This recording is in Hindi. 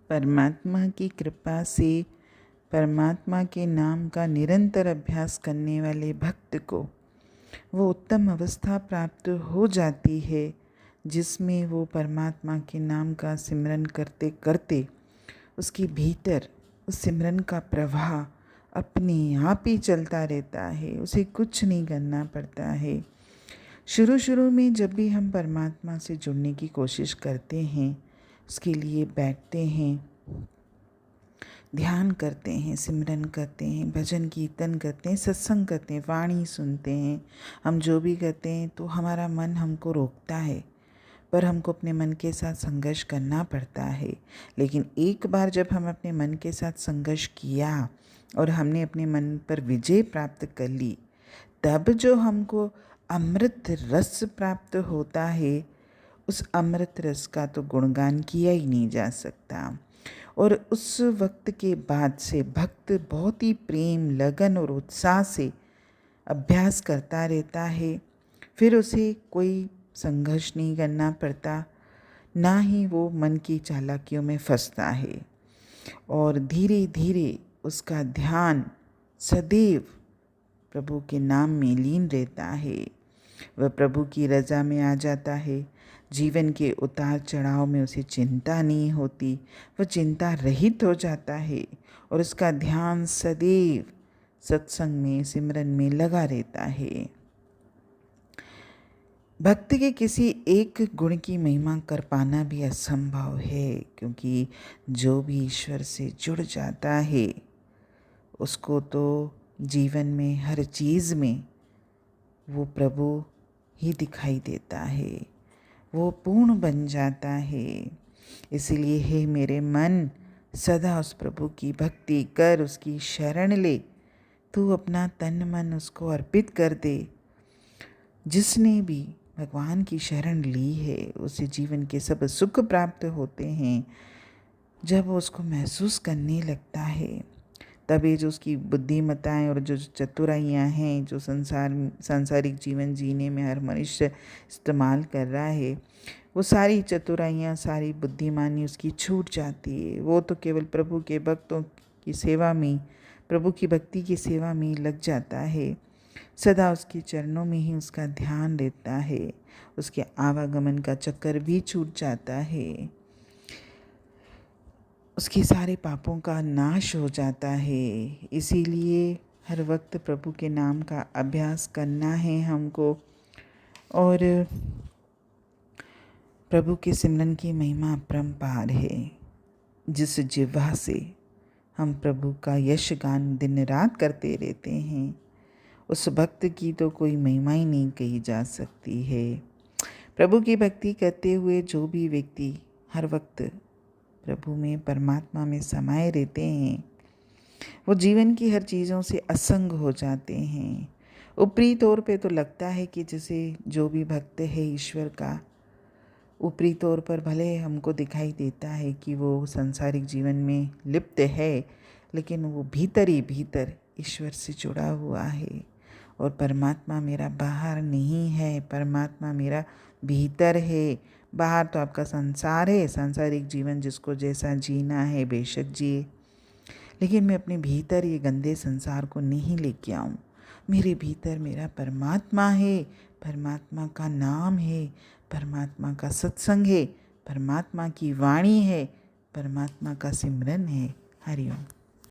परमात्मा की कृपा से परमात्मा के नाम का निरंतर अभ्यास करने वाले भक्त को वो उत्तम अवस्था प्राप्त हो जाती है जिसमें वो परमात्मा के नाम का सिमरन करते करते उसके भीतर उस सिमरन का प्रवाह अपने आप ही चलता रहता है। उसे कुछ नहीं करना पड़ता है। शुरू शुरू में जब भी हम परमात्मा से जुड़ने की कोशिश करते हैं, उसके लिए बैठते हैं, ध्यान करते हैं, सिमरन करते हैं, भजन कीर्तन करते हैं, सत्संग करते हैं, वाणी सुनते हैं, हम जो भी करते हैं तो हमारा मन हमको रोकता है, पर हमको अपने मन के साथ संघर्ष करना पड़ता है। लेकिन एक बार जब हम अपने मन के साथ संघर्ष किया और हमने अपने मन पर विजय प्राप्त कर ली, तब जो हमको अमृत रस प्राप्त होता है, उस अमृत रस का तो गुणगान किया ही नहीं जा सकता। और उस वक्त के बाद से भक्त बहुत ही प्रेम, लगन और उत्साह से अभ्यास करता रहता है। फिर उसे कोई संघर्ष नहीं करना पड़ता, ना ही वो मन की चालाकियों में फंसता है। और धीरे धीरे उसका ध्यान सदैव प्रभु के नाम में लीन रहता है। वह प्रभु की रज़ा में आ जाता है। जीवन के उतार चढ़ाव में उसे चिंता नहीं होती, वह चिंता रहित हो जाता है और उसका ध्यान सदैव सत्संग में, सिमरन में लगा रहता है। भक्त के किसी एक गुण की महिमा कर पाना भी असंभव है, क्योंकि जो भी ईश्वर से जुड़ जाता है उसको तो जीवन में हर चीज़ में वो प्रभु ही दिखाई देता है, वो पूर्ण बन जाता है। इसीलिए हे मेरे मन, सदा उस प्रभु की भक्ति कर, उसकी शरण ले, तू अपना तन मन उसको अर्पित कर दे। जिसने भी भगवान की शरण ली है उसे जीवन के सब सुख प्राप्त होते हैं। जब वो उसको महसूस करने लगता है, तभी जो उसकी बुद्धिमत्ताएँ और जो चतुराइयाँ हैं, जो सांसारिक जीवन जीने में हर मनुष्य इस्तेमाल कर रहा है, वो सारी चतुराइयाँ, सारी बुद्धिमानी उसकी छूट जाती है। वो तो केवल प्रभु के भक्तों की सेवा में, प्रभु की भक्ति की सेवा में लग जाता है। सदा उसके चरणों में ही उसका ध्यान रहता है। उसके आवागमन का चक्कर भी छूट जाता है। उसके सारे पापों का नाश हो जाता है। इसीलिए हर वक्त प्रभु के नाम का अभ्यास करना है हमको। और प्रभु के सिमरन की महिमा अपरंपार है। जिस जिह्वा से हम प्रभु का यश गान दिन रात करते रहते हैं, उस भक्त की तो कोई महिमा ही नहीं कही जा सकती है। प्रभु की भक्ति करते हुए जो भी व्यक्ति हर वक्त प्रभु में, परमात्मा में समाये रहते हैं, वो जीवन की हर चीज़ों से असंग हो जाते हैं। ऊपरी तौर पे तो लगता है कि जैसे जो भी भक्त है ईश्वर का, ऊपरी तौर पर भले हमको दिखाई देता है कि वो सांसारिक जीवन में लिप्त है, लेकिन वो भीतर ही भीतर ईश्वर से जुड़ा हुआ है। और परमात्मा मेरा बाहर नहीं है, परमात्मा मेरा भीतर है। बाहर तो आपका संसार है, सांसारिक जीवन जिसको जैसा जीना है बेशक जिए, लेकिन मैं अपने भीतर ये गंदे संसार को नहीं लेके आऊँ। मेरे भीतर मेरा परमात्मा है, परमात्मा का नाम है, परमात्मा का सत्संग है, परमात्मा की वाणी है, परमात्मा का सिमरन है। हरि ओम।